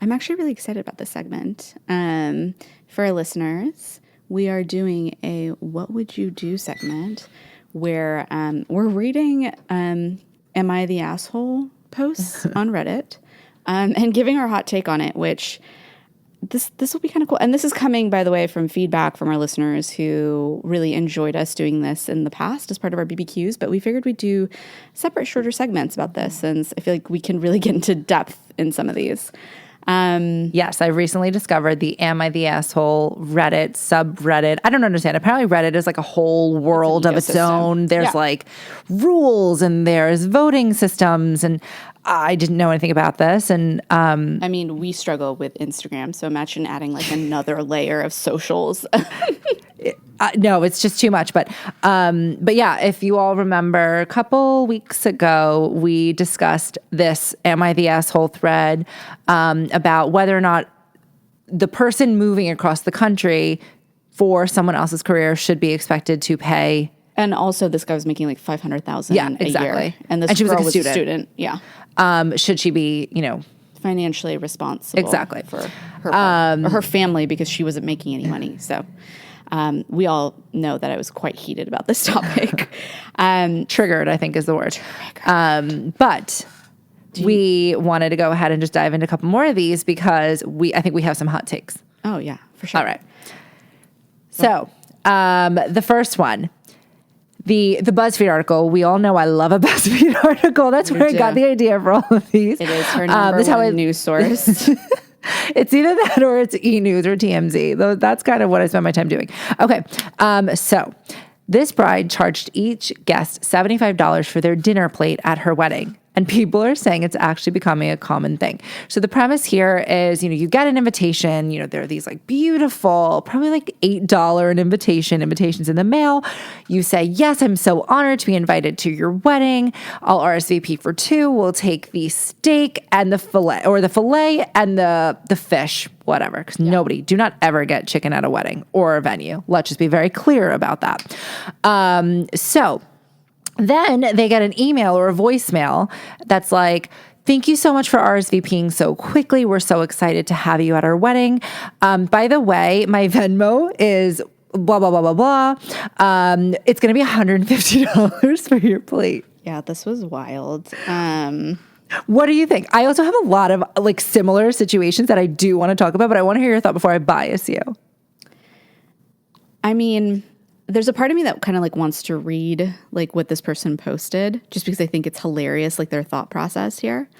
I'm actually really excited about this segment. For our listeners, we are doing a What Would You Do segment where we're reading Am I the Asshole posts on Reddit and giving our hot take on it, which this will be kind of cool. And this is coming, by the way, from feedback from our listeners who really enjoyed us doing this in the past as part of our BBQs. But we figured we'd do separate, shorter segments about this, since I feel like we can really get into depth in some of these. Yes, I recently discovered the Am I the Asshole Reddit subreddit. I don't understand. Apparently Reddit is like a whole world of its own. There's like rules and there's voting systems, and I didn't know anything about this. And I mean, we struggle with Instagram, so imagine adding like another layer of socials. No, it's just too much. But yeah, if you all remember, a couple weeks ago, we discussed this Am I the Asshole thread about whether or not the person moving across the country for someone else's career should be expected to pay. And also, this guy was making like $500,000 a year, and she was girl like a was a student. Yeah, should she be, financially responsible? Exactly. For her or her family, because she wasn't making any money. So. We all know that I was quite heated about this topic. Triggered, I think, is the word. But we wanted to go ahead and just dive into a couple more of these because I think we have some hot takes. Oh, yeah, for sure. All right. So the first one, the BuzzFeed article. We all know I love a BuzzFeed article. That's where I got the idea for all of these. It is her number one news source. It's either that or it's E! News or TMZ. That's kind of what I spend my time doing. Okay. So this bride charged each guest $75 for their dinner plate at her wedding. And people are saying it's actually becoming a common thing. So the premise here is, you get an invitation, there are these like beautiful, probably like $8 invitations in the mail. You say, yes, I'm so honored to be invited to your wedding. I'll RSVP for 2. We'll take the steak and the filet and the fish, whatever. Because do not ever get chicken at a wedding or a venue. Let's just be very clear about that. Then they get an email or a voicemail that's like, thank you so much for RSVPing so quickly. We're so excited to have you at our wedding. By the way, my Venmo is blah, blah, blah, blah, blah. It's going to be $150 for your plate. Yeah, this was wild. What do you think? I also have a lot of like similar situations that I do want to talk about, but I want to hear your thought before I bias you. I mean, there's a part of me that kind of like wants to read like what this person posted, just because I think it's hilarious, like their thought process here.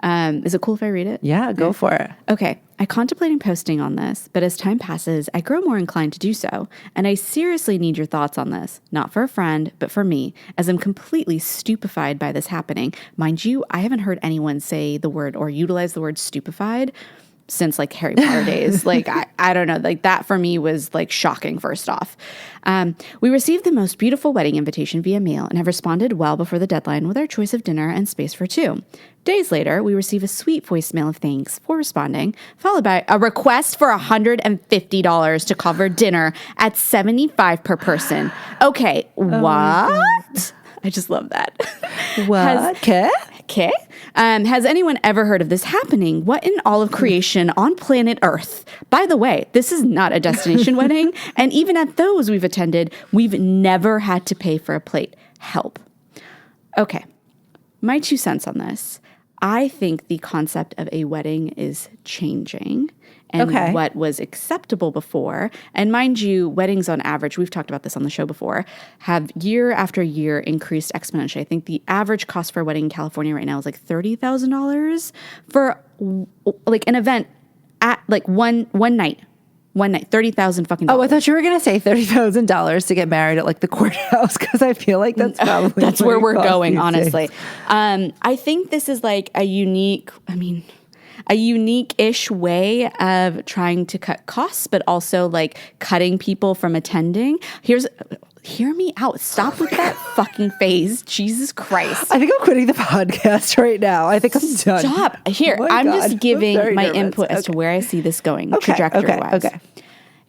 Is it cool if I read it? Yeah, go for it. Okay. I contemplating posting on this, but as time passes, I grow more inclined to do so. And I seriously need your thoughts on this, not for a friend, but for me, as I'm completely stupefied by this happening. Mind you, I haven't heard anyone say the word or utilize the word stupefied since like Harry Potter days. Like, I don't know, like that for me was like shocking first off. We received the most beautiful wedding invitation via mail and have responded well before the deadline with our choice of dinner and space for 2. Days later, we receive a sweet voicemail of thanks for responding, followed by a request for $150 to cover dinner at $75 per person. Okay, what? I just love that. What? Okay. Has anyone ever heard of this happening? What in all of creation on planet Earth? By the way, this is not a destination wedding. And even at those we've attended, we've never had to pay for a plate. Help. Okay. My 2 cents on this. I think the concept of a wedding is changing. And what was acceptable before, and mind you, weddings on average, we've talked about this on the show before, have year after year increased exponentially. I think the average cost for a wedding in California right now is like $30,000 for like an event at like one night. One night, $30,000 fucking. Oh, I thought you were gonna say $30,000 to get married at like the courthouse, because I feel like that's probably that's where we're going, honestly. I think this is like a unique-ish way of trying to cut costs, but also like cutting people from attending. Hear me out. Stop with that fucking face. Jesus Christ. I think I'm quitting the podcast right now. I think I'm done. Stop. Here, I'm just giving my input as to where I see this going, trajectory-wise. Okay.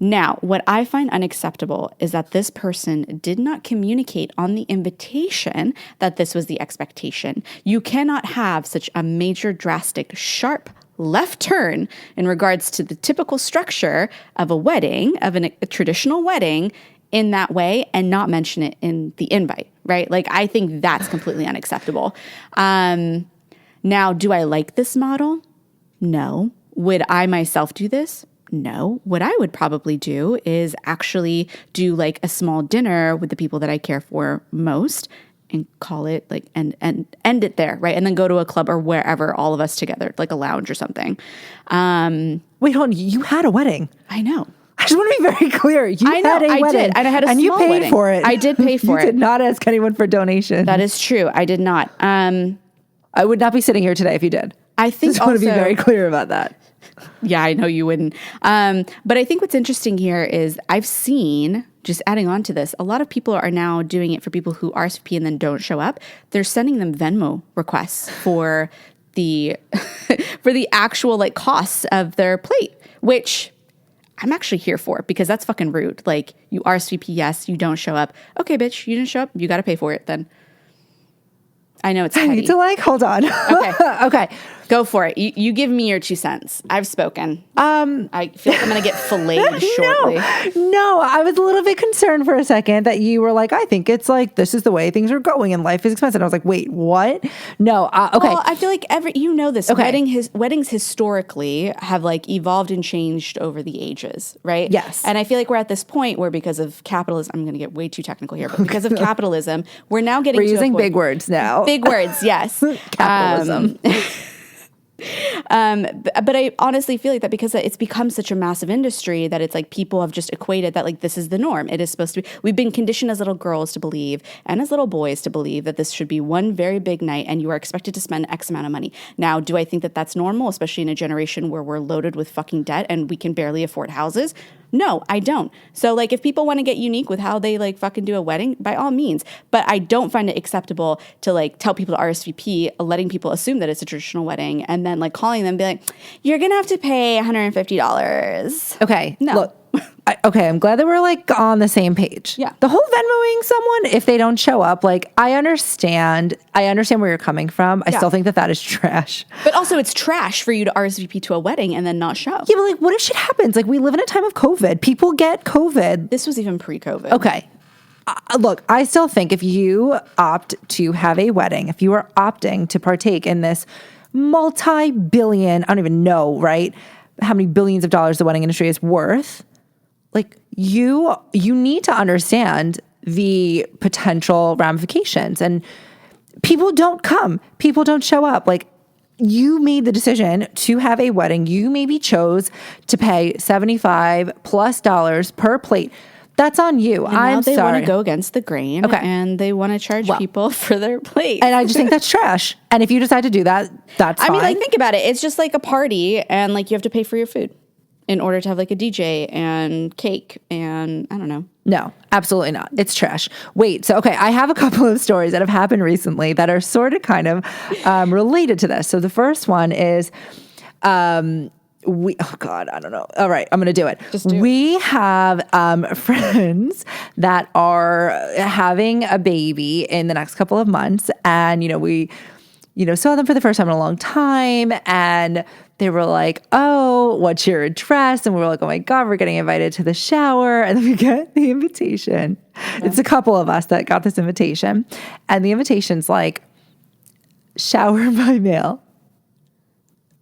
Now, what I find unacceptable is that this person did not communicate on the invitation that this was the expectation. You cannot have such a major, drastic, sharp left turn in regards to the typical structure of a wedding, of a traditional wedding, in that way and not mention it in the invite, right? Like, I think that's completely unacceptable. Now, do I like this model? No. Would I myself do this? No. What I would probably do is actually do like a small dinner with the people that I care for most and call it like, and end it there, right? And then go to a club or wherever, all of us together, like a lounge or something. Wait, hold on. You had a wedding. I know. I just want to be very clear. You had a wedding. I did. And I had a small you paid wedding. For it. I did pay for it. You did not ask anyone for donations. That is true. I did not. I would not be sitting here today if you did. I think just want to be very clear about that. Yeah, I know you wouldn't. But I think what's interesting here is I've seen, just adding on to this, a lot of people are now doing it for people who RSVP and then don't show up. They're sending them Venmo requests for the for the actual like costs of their plate, which I'm actually here for because that's fucking rude. Like, you RSVP, yes, you don't show up. Okay, bitch, you didn't show up. You got to pay for it then. I know it's petty. I need to like, hold on. Okay. Okay. Go for it. You give me your 2 cents. I've spoken. I feel like I'm going to get filleted shortly. No, I was a little bit concerned for a second that you were like, I think it's like, this is the way things are going and life is expensive. And I was like, wait, what? No. Okay. Well, I feel like this. Okay. Weddings historically have like evolved and changed over the ages, right? Yes. And I feel like we're at this point where because of capitalism, I'm going to get way too technical here, but because of capitalism, we're now getting we're using big words now. Big words, yes. Capitalism. But I honestly feel like that because it's become such a massive industry that it's like people have just equated that like this is the norm. It is supposed to be. We've been conditioned as little girls to believe and as little boys to believe that this should be one very big night and you are expected to spend X amount of money. Now, do I think that that's normal, especially in a generation where we're loaded with fucking debt and we can barely afford houses? No, I don't. So like if people want to get unique with how they like fucking do a wedding, by all means. But I don't find it acceptable to like tell people to RSVP, letting people assume that it's a traditional wedding and then like calling them and be like, you're going to have to pay $150. Okay. No. Look, I'm glad that we're like on the same page. Yeah. The whole Venmoing someone if they don't show up, like I understand where you're coming from. I still think that is trash. But also it's trash for you to RSVP to a wedding and then not show. Yeah, but like what if shit happens? Like we live in a time of COVID. People get COVID. This was even pre-COVID. Okay. Look, I still think if you opt to have a wedding, if you are opting to partake in this multi-billion, I don't even know, right? How many billions of dollars the wedding industry is worth. Like you need to understand the potential ramifications and people don't come, people don't show up. Like you made the decision to have a wedding. You maybe chose to pay $75+ per plate. That's on you. And I'm now they sorry. want to go against the grain and they want to charge people for their plate. And I just think that's trash. And if you decide to do that, that's fine. I mean, like think about it. It's just like a party and like you have to pay for your food in order to have like a DJ and cake and I don't know. No, absolutely not. It's trash. Wait, so okay, I have a couple of stories that have happened recently that are sort of kind of related to this. So the first one is oh God, I don't know. All right, I'm going to do it. We have friends that are having a baby in the next couple of months. And, we saw them for the first time in a long time. And they were like, oh, what's your address? And we were like, oh my God, we're getting invited to the shower. And then we get the invitation. Yeah. It's a couple of us that got this invitation. And the invitation's like, shower by mail.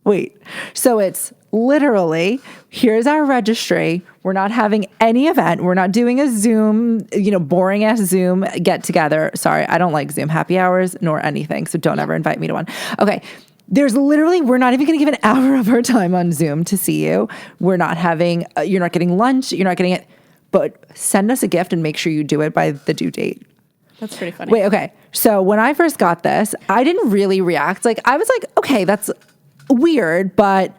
Wait, so it's literally, here's our registry. We're not having any event. We're not doing a Zoom, boring ass Zoom get together. Sorry, I don't like Zoom happy hours nor anything. So don't ever invite me to one. Okay. There's literally, we're not even going to give an hour of our time on Zoom to see you. We're not having, you're not getting lunch. You're not getting it, but send us a gift and make sure you do it by the due date. That's pretty funny. Wait, okay. So when I first got this, I didn't really react. Like I was like, okay, that's weird, but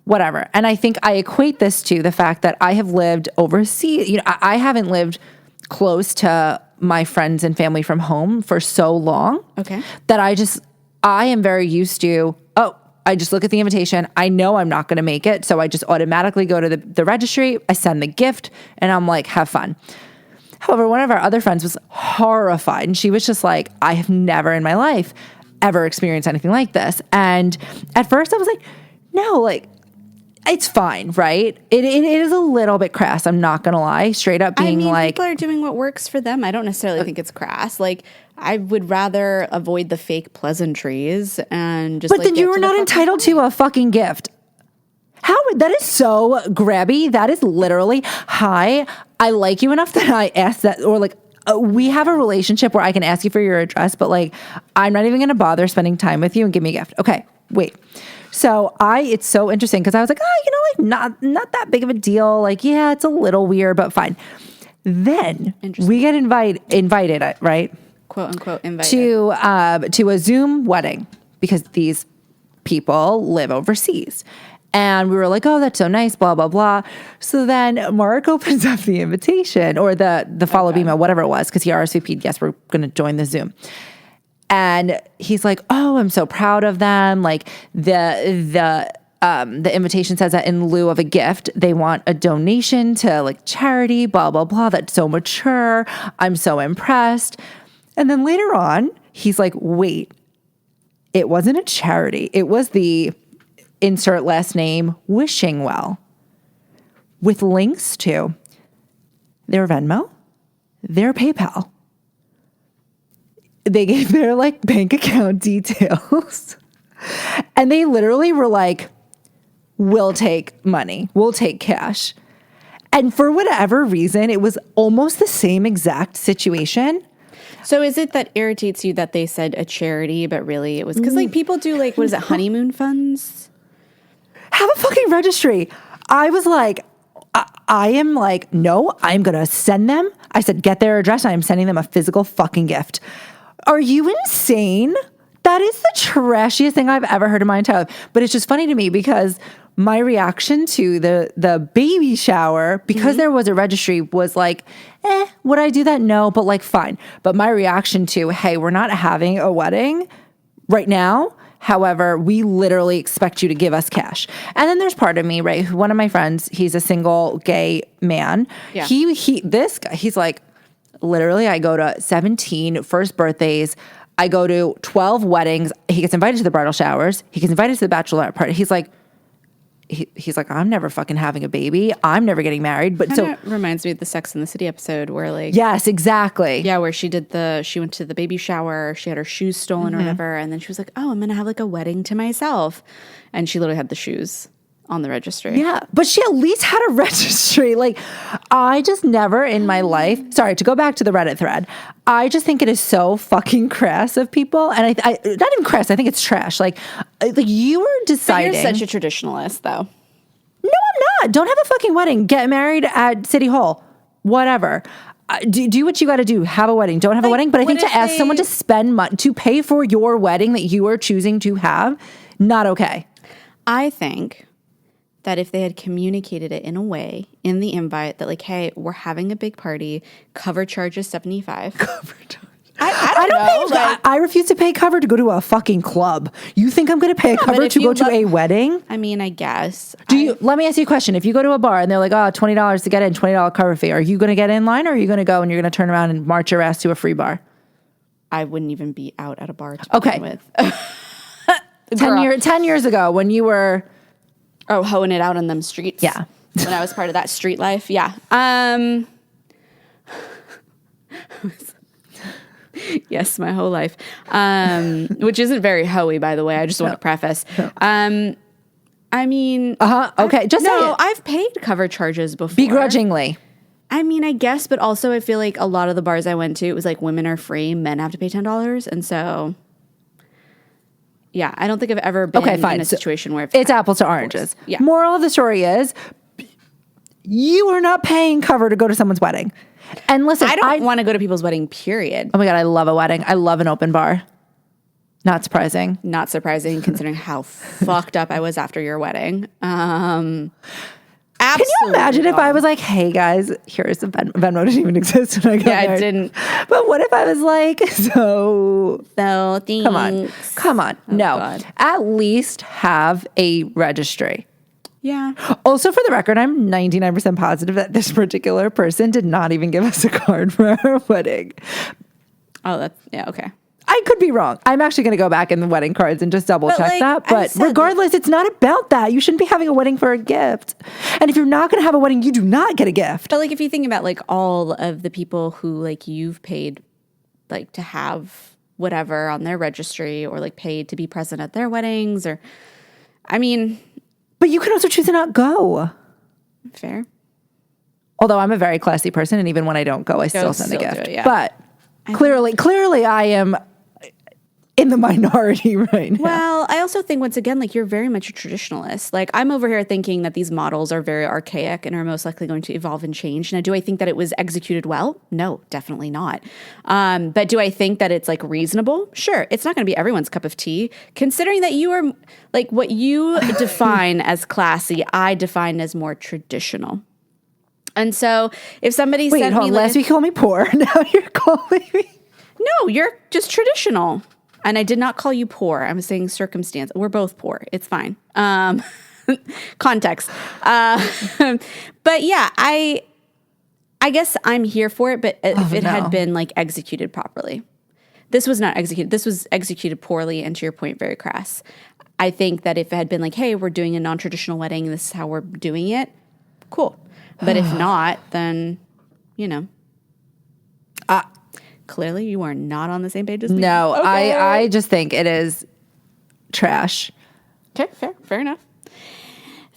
whatever. And I think I equate this to the fact that I have lived overseas. I haven't lived close to my friends and family from home for so long. Okay. That I am very used to, I just look at the invitation. I know I'm not going to make it. So I just automatically go to the registry. I send the gift and I'm like, have fun. However, one of our other friends was horrified and she was just like, I have never in my life ever experienced anything like this. And at first I was like, no, like, it's fine, right? It is a little bit crass. I'm not going to lie. Straight up being like, people are doing what works for them. I don't necessarily think it's crass. Like, I would rather avoid the fake pleasantries and just. But then you are not entitled to a fucking gift. How that is so grabby. That is literally, hi, I like you enough that I asked that, or like, we have a relationship where I can ask you for your address, but like, I'm not even going to bother spending time with you and give me a gift. Okay, wait. So it's so interesting because I was like, like not that big of a deal. Like, yeah, it's a little weird, but fine. Then we get invited, right? Quote unquote invited. To a Zoom wedding because these people live overseas. And we were like, oh, that's so nice, blah, blah, blah. So then Mark opens up the invitation or the follow-up email, whatever it was, because he RSVP'd, yes, we're going to join the Zoom. And he's like, oh, I'm so proud of them. Like the invitation says that in lieu of a gift, they want a donation to like charity, blah, blah, blah. That's so mature. I'm so impressed. And then later on, he's like, wait, it wasn't a charity. It was the insert last name Wishing Well with links to their Venmo, their PayPal. They gave their like bank account details and they literally were like, we'll take money. We'll take cash. And for whatever reason, it was almost the same exact situation. So is it that irritates you that they said a charity, but really it was because like people do like, what is it, honeymoon funds? Have a fucking registry. I was like, I am like, no, I'm going to send them. I said, get their address. I am sending them a physical fucking gift. Are you insane? That is the trashiest thing I've ever heard in my entire life. But it's just funny to me because my reaction to the baby shower, because there was a registry, was like, would I do that? No, but like, fine. But my reaction to, hey, we're not having a wedding right now. However, we literally expect you to give us cash. And then there's part of me, right? One of my friends, he's a single gay man. Yeah. This guy, he's like, literally, I go to 17 first birthdays. I go to 12 weddings. He gets invited to the bridal showers. He gets invited to the bachelorette party. He's like, I'm never fucking having a baby. I'm never getting married. But so reminds me of the Sex and the City episode where like, yes, exactly. Yeah. Where she went to the baby shower. She had her shoes stolen or whatever. And then she was like, oh, I'm going to have like a wedding to myself. And she literally had the shoes on the registry. Yeah. But she at least had a registry. Like I just never in my life, sorry, to go back to the Reddit thread, I just think it is so fucking crass of people. And I not even crass, I think it's trash. Like you were deciding. But you're such a traditionalist though. No, I'm not. Don't have a fucking wedding. Get married at City Hall. Whatever. Do what you got to do. Have a wedding. Don't have a wedding. But I think to ask someone to spend money, to pay for your wedding that you are choosing to have, not okay. I think that if they had communicated it in a way in the invite that like, hey, we're having a big party, cover charges $75. Cover charge. I don't know. I refuse to pay cover to go to a fucking club. You think I'm going to pay cover to go to a wedding? I mean, I guess. Let me ask you a question. If you go to a bar and they're like, oh, $20 to get in, $20 cover fee, are you going to get in line or are you going to go and you're going to turn around and march your ass to a free bar? I wouldn't even be out at a bar to begin with. 10 years ago when you were... Oh, hoeing it out on them streets. Yeah. When I was part of that street life. Yeah. Yes, my whole life. Which isn't very hoey, by the way. I just want to preface. I mean... Okay, just say it. I've paid cover charges before. Begrudgingly. I mean, I guess, but also I feel like a lot of the bars I went to, it was like women are free, men have to pay $10. And so... Yeah, I don't think I've ever been in a situation where it's apples to oranges. Yeah. Moral of the story is you are not paying cover to go to someone's wedding. And listen, I don't want to go to people's wedding, period. Oh my God, I love a wedding. I love an open bar. Not surprising. Not surprising considering how fucked up I was after your wedding. Can you imagine if I was like, hey guys, here's the Venmo didn't even exist when I got married. It didn't. But what if I was like, so thanks. Come on. Oh, no. God. At least have a registry. Yeah. Also, for the record, I'm 99% positive that this particular person did not even give us a card for our wedding. Oh, yeah, okay. I could be wrong. I'm actually going to go back in the wedding cards and just double check that. But regardless, it's not about that. You shouldn't be having a wedding for a gift. And if you're not going to have a wedding, you do not get a gift. But like, if you think about like all of the people who like you've paid like to have whatever on their registry or like paid to be present at their weddings or, I mean. But you can also choose to not go. Fair. Although I'm a very classy person, and even when I don't go, I still send a gift. Yeah. But clearly I am in the minority right now. Well, I also think, once again, like, you're very much a traditionalist. Like, I'm over here thinking that these models are very archaic and are most likely going to evolve and change. Now, do I think that it was executed well? No, definitely not. But do I think that it's like reasonable? Sure. It's not going to be everyone's cup of tea. Considering that you are like, what you define as classy, I define as more traditional. And so if somebody sent me, last week you called me poor. Now you're calling me. No, you're just traditional. And I did not call you poor. I was saying circumstance. We're both poor. It's fine. Context. But yeah, I guess I'm here for it. But if it had been like executed properly, this was not executed. This was executed poorly. And to your point, very crass. I think that if it had been like, hey, we're doing a non-traditional wedding, and this is how we're doing it, cool. But if not, then, you know. Clearly, you are not on the same page as me. No, okay. I just think it is trash. Okay, fair enough.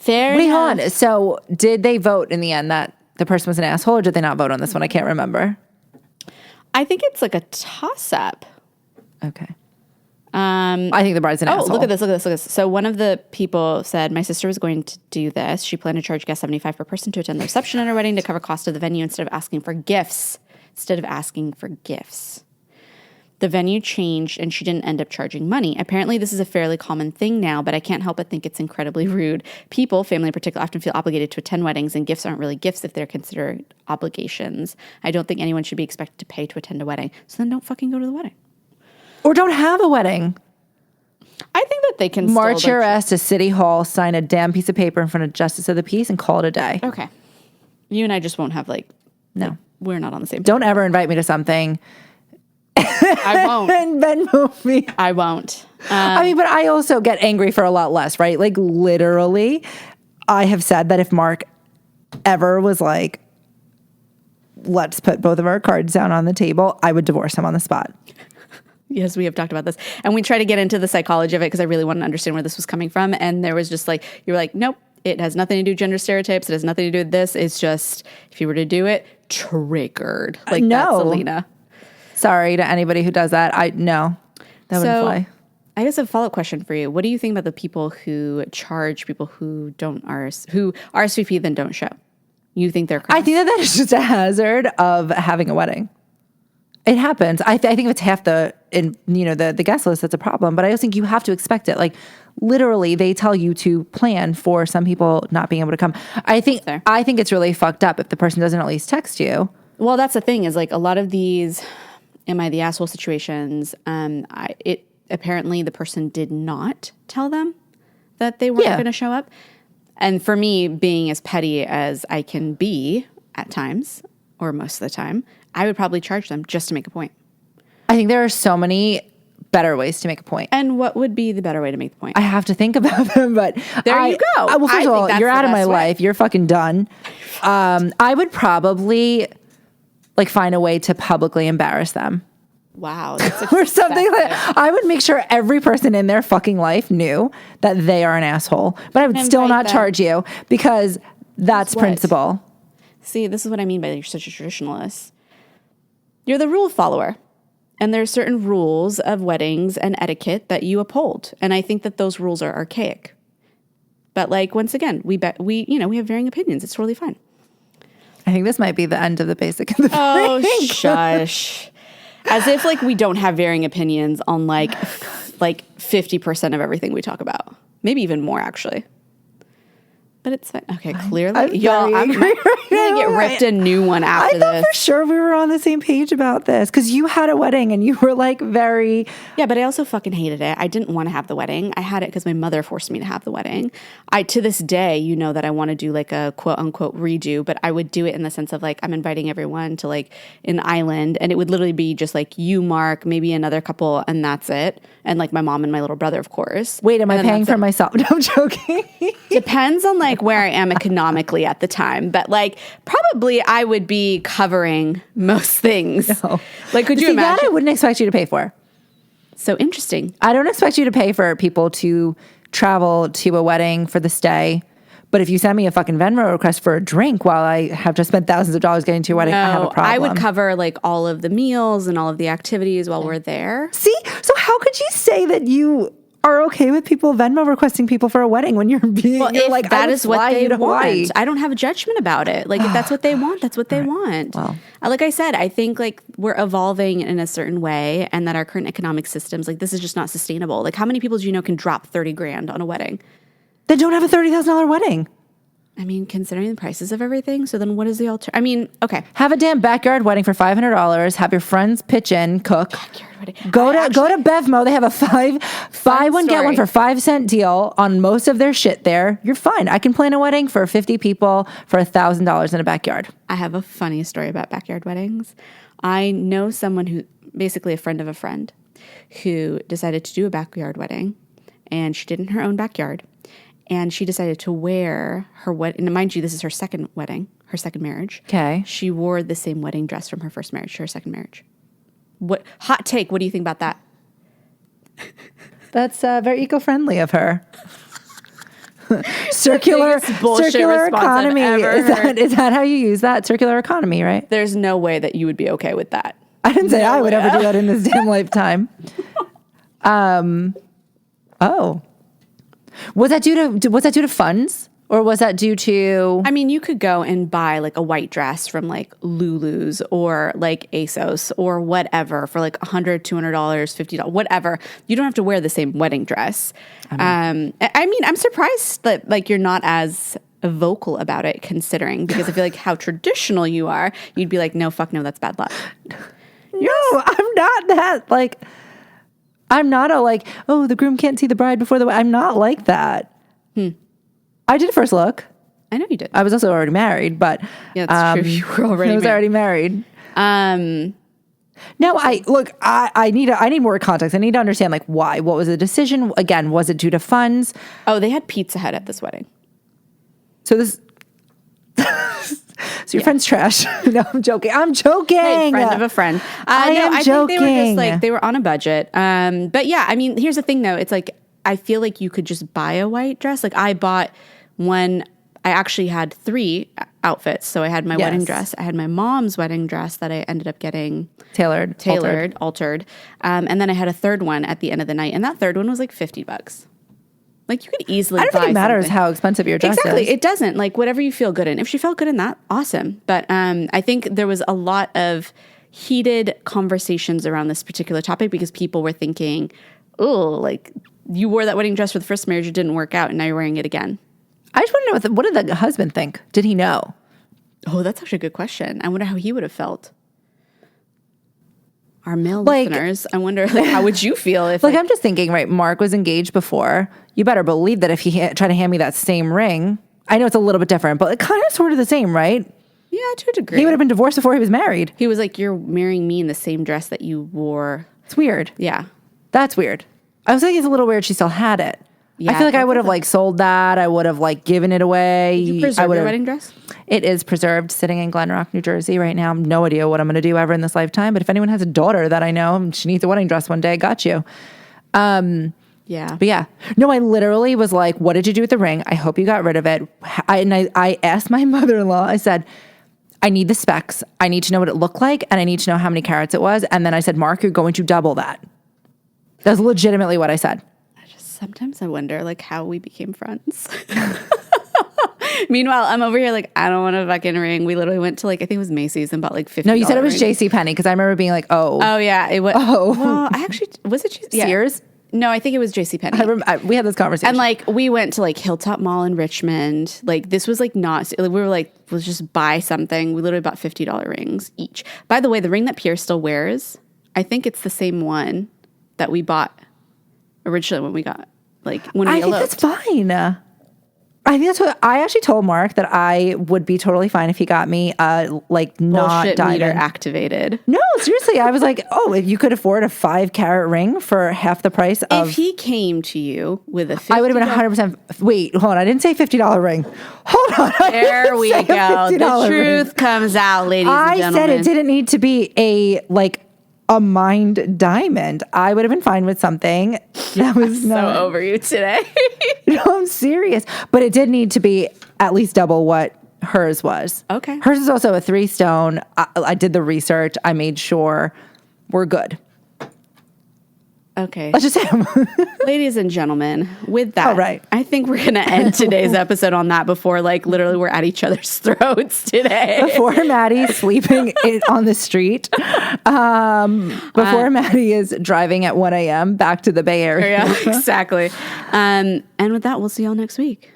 Wait, hold on. So did they vote in the end that the person was an asshole, or did they not vote on this one? I can't remember. I think it's like a toss-up. Okay. I think the bride's an asshole. Look at this. So one of the people said, my sister was going to do this. She planned to charge guests $75 per person to attend the reception at her wedding to cover cost of the venue instead of asking for gifts. The venue changed and she didn't end up charging money. Apparently, this is a fairly common thing now, but I can't help but think it's incredibly rude. People, family in particular, often feel obligated to attend weddings, and gifts aren't really gifts if they're considered obligations. I don't think anyone should be expected to pay to attend a wedding. So then don't fucking go to the wedding. Or don't have a wedding. I think that they can march your ass to City Hall, sign a damn piece of paper in front of Justice of the Peace, and call it a day. Okay. You and I just won't have no. We're not on the same page. Don't ever invite me to something. I won't. And Venmo me. I won't. But I also get angry for a lot less, right? Like, literally, I have said that if Mark ever was like, let's put both of our cards down on the table, I would divorce him on the spot. Yes, we have talked about this. And we try to get into the psychology of it because I really want to understand where this was coming from. And there was just like, you were like, nope, it has nothing to do with gender stereotypes. It has nothing to do with this. It's just, if you were to do it, triggered. Like, no. That's Aleena. Sorry to anybody who does that. That wouldn't fly. I guess a follow-up question for you. What do you think about the people who charge people who don't who RSVP then don't show? You think they're crass? I think that is just a hazard of having a wedding. It happens. I think if it's half the guest list, that's a problem. But I also think you have to expect it. Like, literally, they tell you to plan for some people not being able to come. I think it's really fucked up if the person doesn't at least text you. Well, that's the thing is, like, a lot of these am I the asshole situations, apparently the person did not tell them that they weren't going to show up. And for me, being as petty as I can be at times, or most of the time, I would probably charge them just to make a point. I think there are so many better ways to make a point. And what would be the better way to make the point? I have to think about them, but there you go. Well, first of all, you're out of my life. You're fucking done. I would probably like find a way to publicly embarrass them. Wow. Or something like that. I would make sure every person in their fucking life knew that they are an asshole, but I would still not charge you because that's principle. See, this is what I mean by you're such a traditionalist. You're the rule follower. And there are certain rules of weddings and etiquette that you uphold. And I think that those rules are archaic. But like, once again, we have varying opinions. It's totally fine. I think this might be the end of the basic and the Oh, shush. As if like we don't have varying opinions on like 50% of everything we talk about. Maybe even more, actually. But it's fine. Okay, clearly. I'm Y'all, very I'm angry going to get ripped a new one after I thought this. for sure we were on the same page about this because you had a wedding and you were like very... Yeah, but I also fucking hated it. I didn't want to have the wedding. I had it because my mother forced me to have the wedding. To this day, you know that I want to do like a quote unquote redo, but I would do it in the sense of like I'm inviting everyone to like an island, and it would literally be just like you, Mark, maybe another couple, and that's it. And like my mom and my little brother, of course. Wait, am I paying for myself? No, I'm joking. Depends on like where I am economically at the time, but like probably I would be covering most things. No. Like, could you imagine? That I wouldn't expect you to pay for. So interesting. I don't expect you to pay for people to travel to a wedding for the stay. But if you send me a fucking Venmo request for a drink while I have just spent thousands of dollars getting to a wedding, I have a problem. I would cover like all of the meals and all of the activities while we're there. See? So how could you say that you are okay with people Venmo requesting people for a wedding when you're like, that is what they want. I don't have a judgment about it. Like, if that's what they want, that's what they want. Well, like I said, I think like we're evolving in a certain way, and that our current economic systems, like this is just not sustainable. Like, how many people do you know can drop 30 grand on a wedding? Then don't have a $30,000 wedding. I mean, considering the prices of everything, so then what is the alternative? I mean, okay. Have a damn backyard wedding for $500. Have your friends pitch in, cook. Backyard wedding. Go to Bevmo. They have a buy one, get one for 5-cent deal on most of their shit there. You're fine. I can plan a wedding for 50 people for $1,000 in a backyard. I have a funny story about backyard weddings. I know someone who, basically a friend of a friend, who decided to do a backyard wedding, and she did it in her own backyard. And she decided to wear her wedding. And mind you, this is her second wedding, her second marriage. Okay. She wore the same wedding dress from her first marriage to her second marriage. What hot take? What do you think about that? That's very eco-friendly of her. circular economy. Is that how you use that? Circular economy, right? There's no way that you would be okay with that. I didn't say I would ever do that in this damn lifetime. Oh. Was that due to funds, or was that due to? I mean, you could go and buy like a white dress from like Lulu's or like ASOS or whatever for like $100, $200, $50, whatever. You don't have to wear the same wedding dress. I mean, I'm surprised that like you're not as vocal about it, considering, because I feel like how traditional you are. You'd be like, no, fuck no, that's bad luck. I'm not that like. I'm not a like, oh, the groom can't see the bride before the wedding. I'm not like that. I did a first look. I know you did. I was also already married, but yeah, that's true. You were already. I was already married. Now I need more context. I need to understand like why. What was the decision? Again, was it due to funds? Oh, they had Pizza Hut at this wedding. So this. So your friend's trash. No, I'm joking. Hey, friend of a friend. I joking. Think they were just like, they were on a budget. But yeah, I mean, here's the thing though. It's like, I feel like you could just buy a white dress. Like I bought one, I actually had 3 outfits. So I had my wedding dress. I had my mom's wedding dress that I ended up getting tailored, altered. And then I had a third one at the end of the night. And that third one was like $50. Like you could easily buy. I don't think it matters how expensive your dress is. Exactly. It doesn't. Like whatever you feel good in. If she felt good in that, awesome. But I think there was a lot of heated conversations around this particular topic because people were thinking, oh, like you wore that wedding dress for the first marriage, it didn't work out, and now you're wearing it again. I just want to know, what did the husband think? Did he know? Oh, that's actually a good question. I wonder how he would have felt. Our male listeners, I wonder, like, how would you feel if... I'm just thinking, right, Mark was engaged before. You better believe that if he tried to hand me that same ring, I know it's a little bit different, but kind of sort of the same, right? Yeah, to a degree. He would have been divorced before he was married. He was like, you're marrying me in the same dress that you wore. It's weird. Yeah. That's weird. I was thinking it's a little weird she still had it. Yeah, I feel like I would have like sold that. I would have like given it away. Did you preserve your wedding dress? It is preserved, sitting in Glen Rock, New Jersey right now. I have no idea what I'm going to do ever in this lifetime. But if anyone has a daughter that I know, she needs a wedding dress one day, got you. Yeah. But yeah. No, I literally was like, what did you do with the ring? I hope you got rid of it. I asked my mother-in-law, I said, I need the specs. I need to know what it looked like. And I need to know how many carats it was. And then I said, Mark, you're going to double that. That's legitimately what I said. Sometimes I wonder, like, how we became friends. Meanwhile, I'm over here like, I don't want a fucking ring. We literally went to like, I think it was Macy's and bought like $50. No, you said it was JCPenney because I remember being like, oh. Oh, yeah. It was. Oh. Well, I actually, was it Sears? No, I think it was JCPenney. We had this conversation. And like we went to like Hilltop Mall in Richmond. Like this was like not. We were like, let's just buy something. We literally bought $50 rings each. By the way, the ring that Pierre still wears, I think it's the same one that we bought originally when we got when we eloped. I think that's fine. I think that's what I actually told Mark, that I would be totally fine if he got me not Bullshit diamond meter activated. No, seriously, I was like, oh, if you could afford a 5-carat ring for half the price of. If he came to you with a $50, I would have been 100%. Wait, hold on. I didn't say $50 ring. Hold on. There we go. The truth comes out, ladies and gentlemen. I said it didn't need to be a mined diamond. I would have been fine with something that was so over you today. No, I'm serious. But it did need to be at least double what hers was. Okay. Hers is also a 3-stone. I did the research. I made sure we're good. Okay. Let's just say, ladies and gentlemen, with that, all right. I think we're going to end today's episode on that before literally we're at each other's throats today. Before Maddie's sleeping on the street. Before Maddie is driving at 1 a.m. back to the Bay Area. Yeah, exactly. And with that, we'll see y'all next week.